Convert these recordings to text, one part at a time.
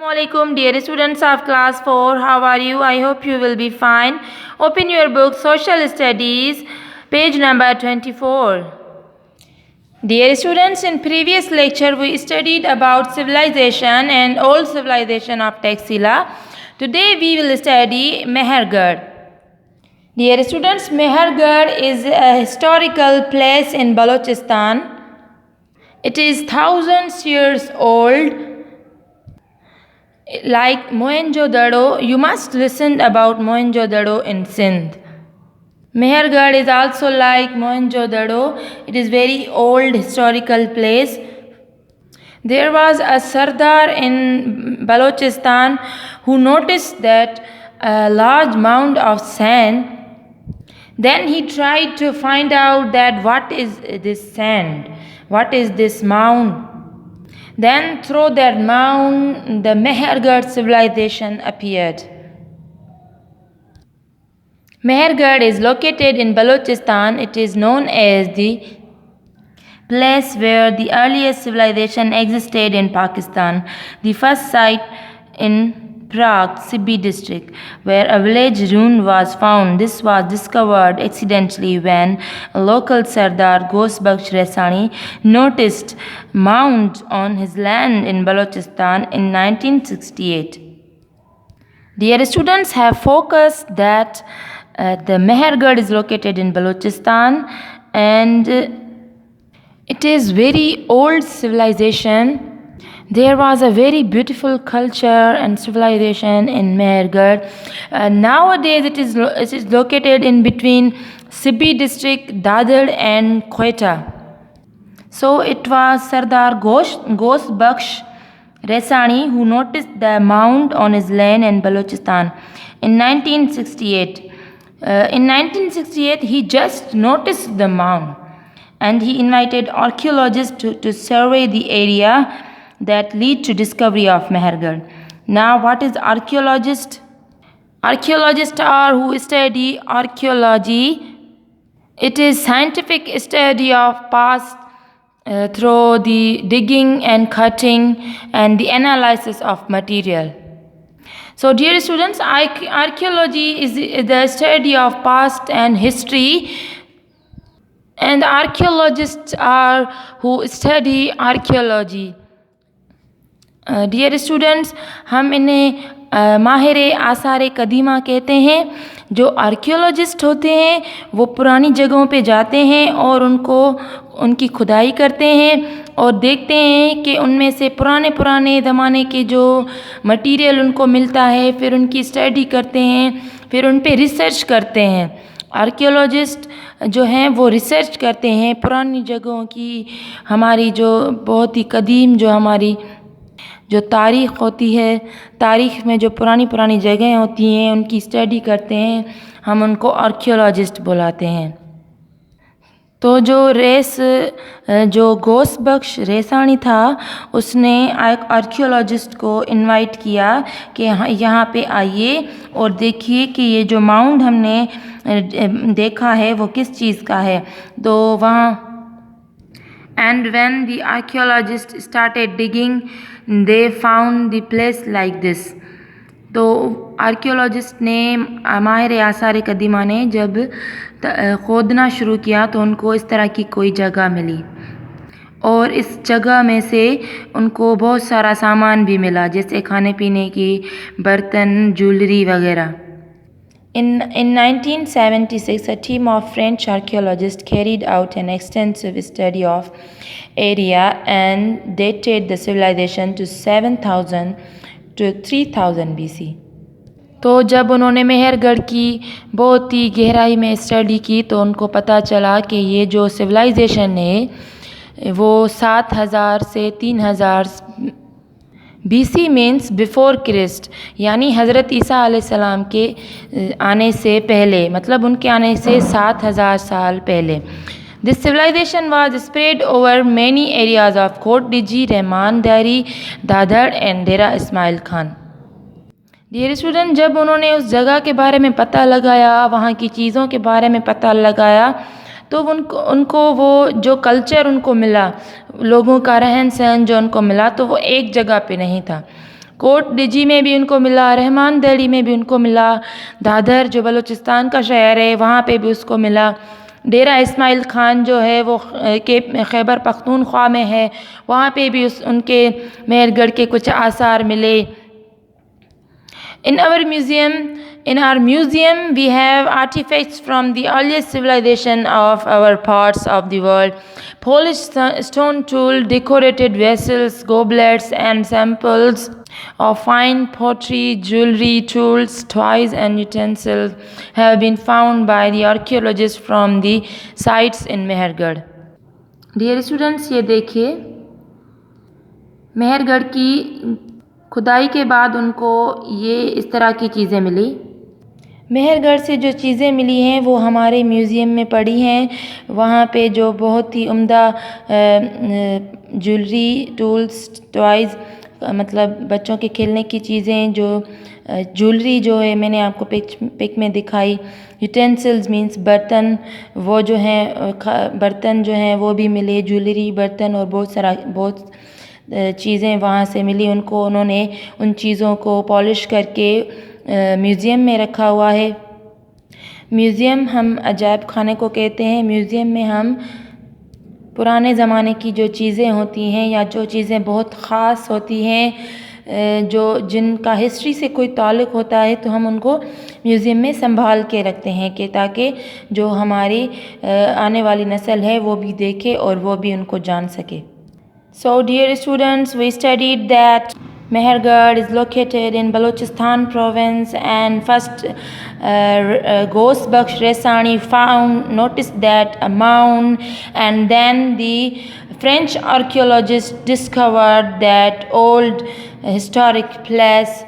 Assalamualaikum dear students of class 4. How are you? I hope you will be fine. Open your book Social Studies, page number 24. Dear students, in previous lecture we studied about civilization and old civilization of Taxila. Today we will study Mehergarh. Dear students, Mehergarh is a historical place in Balochistan. It is thousands years old. Like Mohenjo-daro, you must listen about Mohenjo-daro in Sindh. Mehergarh is also like Mohenjo-daro. It is very old historical place. There was a Sardar in Balochistan who noticed that a large mound of sand. Then he tried to find out that what is this sand, what is this mound. Then through that mound, the Mehergarh civilization appeared. Mehergarh is located in Balochistan. It is known as the place where the earliest civilization existed in Pakistan. The first site in Prague, Sibbi district, where a village ruin was found. This was discovered accidentally when a local Sardar Ghosbakhsh Resani noticed mound on his land in Balochistan in 1968. Dear students, have focused that the Mehergarh is located in Balochistan and it is very old civilization. There was a very beautiful culture and civilization in Mehergarh. Nowadays it is located in between Sibbi district, Dadar and Quetta. So it was Sardar Ghosbakhsh Resani who noticed the mound on his land in Balochistan in 1968. In 1968 he just noticed the mound and he invited archaeologists to survey the area that lead to discovery of Mehergarh. Now what is archaeologist? Archaeologists are who study archaeology. It is scientific study of past through the digging and cutting and the analysis of material. So dear students, archaeology is the study of past and history, and archaeologists are who study archaeology. Dear students, हम इन्हें माहिर आसार कदीमा कहते हैं. जो archaeologist होते हैं वो पुरानी जगहों पे जाते हैं और उनकी खुदाई करते हैं और देखते हैं कि उनमें से पुराने ज़माने के जो मटेरियल उनको मिलता है, फिर उनकी स्टडी करते हैं, फिर उन पे रिसर्च करते हैं. आर्कियोलॉजिस्ट जो हैं वो रिसर्च करते हैं पुरानी जगहों की, हमारी जो बहुत ही कदीम जो हमारी जो तारीख़ होती है, तारीख़ में जो पुरानी जगहें होती हैं उनकी स्टडी करते हैं, हम उनको आर्कियोलॉजिस्ट बुलाते हैं. तो जो घोसबख्श रेसानी था उसने आर्कियोलॉजिस्ट को इनवाइट किया कि यहाँ पे आइए और देखिए कि ये जो माउंड हमने देखा है वो किस चीज़ का है. तो वहाँ and when the archaeologists started digging they found the place like this. तो आर्कियोलॉजिस्ट ने माहिर आसार कदीमा ने जब खोदना शुरू किया तो उनको इस तरह की कोई जगह मिली और इस जगह में से उनको बहुत सारा सामान भी मिला, जैसे खाने पीने की बर्तन, ज्वेलरी वगैरह. In 1976, a team of French archaeologists carried out an extensive study of area and dated the civilization to 7000 to 3000 BC. तो जब उन्होंने मेहरगढ़ की बहुत ही गहराई में स्टडी की तो उनको पता चला कि ये जो सिविलाइजेशन है वो 7000 से 3000 BC मीन्स बिफोर क्रिस्ट, यानी हज़रत ईसा अलैहिस्सलाम के आने से पहले, मतलब उनके आने से 7000 साल पहले. This civilization was spread over many areas of Kot Diji, Rehman Dheri, Dadar and Dera Ismail Khan. Dear student, जब उन्होंने उस जगह के बारे में पता लगाया, वहाँ की चीज़ों के बारे में पता लगाया तो उनको वो जो कल्चर उनको मिला, लोगों का रहन सहन जो उनको मिला, तो वो एक जगह पे नहीं था. کوٹ ڈجی میں بھی ان کو ملا، رحمان دہلی میں بھی ان کو ملا، دادر جو بلوچستان کا شہر ہے وہاں پہ بھی اس کو ملا، ڈیرہ اسماعیل خان جو ہے وہ خیبر پختونخوا میں ہے، وہاں پہ بھی ان کے مہر گڑھ کے کچھ آثار ملے۔ In our museum, we have artifacts from the earliest civilization of our parts of the world. Polished stone tool, decorated vessels, goblets, and samples of fine pottery, jewelry, tools, toys, and utensils have been found by the archaeologists from the sites in Mehergarh. Dear students, یہ دیکھیے مہر گڑھ کی کھدائی کے بعد ان کو یہ اس طرح کی چیزیں ملی۔ مہر گڑھ سے جو چیزیں ملی ہیں وہ ہمارے میوزیم میں پڑی ہیں، وہاں پہ جو بہت ہی عمدہ جولری، ٹولز، ٹوائز، مطلب بچوں کے کھیلنے کی چیزیں، جو جولری جو ہے میں نے آپ کو پک میں دکھائی، یوٹینسلز مینس برتن، وہ جو ہیں برتن جو ہیں وہ بھی ملے، جولری، برتن اور بہت چیزیں وہاں سے ملی ان کو، انہوں نے ان چیزوں کو پالش کر کے میوزیم میں رکھا ہوا ہے۔ میوزیم ہم عجائب خانے کو کہتے ہیں، میوزیم میں ہم پرانے زمانے کی جو چیزیں ہوتی ہیں یا جو چیزیں بہت خاص ہوتی ہیں، جن کا ہسٹری سے کوئی تعلق ہوتا ہے تو ہم ان کو میوزیم میں سنبھال کے رکھتے ہیں کہ تاکہ جو ہماری آنے والی نسل ہے وہ بھی دیکھے اور وہ بھی ان کو جان سکے۔ So dear students, we studied that Mehergarh is located in Balochistan province, and first Ghaus Bakhsh Resani noticed that a mound, and then the French archaeologists discovered that old historic place.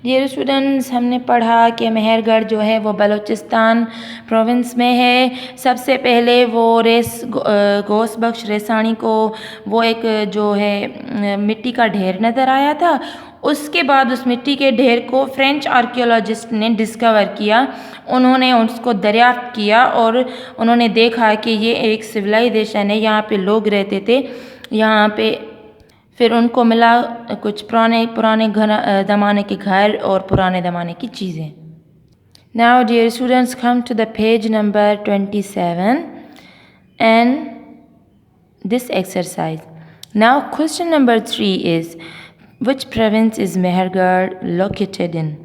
Dear students, ہم نے پڑھا کہ مہر گڑھ جو ہے وہ Balochistan province میں ہے۔ سب سے پہلے وہ غوث بخش ریسانی کو وہ ایک جو ہے مٹی کا ڈھیر نظر آیا تھا، اس کے بعد اس مٹی کے ڈھیر کو فرینچ آرکیولوجسٹ نے ڈسکور کیا، انہوں نے اس کو دریافت کیا اور انہوں نے دیکھا کہ یہ ایک سویلائزیشن ہے، یہاں پہ لوگ رہتے تھے یہاں پہ۔ پھر ان کو ملا کچھ پرانے زمانے کے گھر اور پرانے زمانے کی چیزیں۔ Now dear students, come to the page number 27 and this exercise. Now question number 3 is, which province is Mehergarh located in?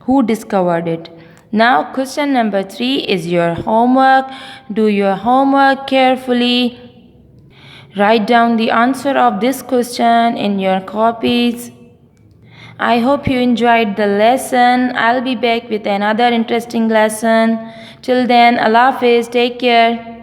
Who discovered it? Now question number 3 is your homework. Do your homework carefully. Write down the answer of this question in your copies. I hope you enjoyed the lesson. I'll be back with another interesting lesson. Till then, Allah Hafiz. Take care.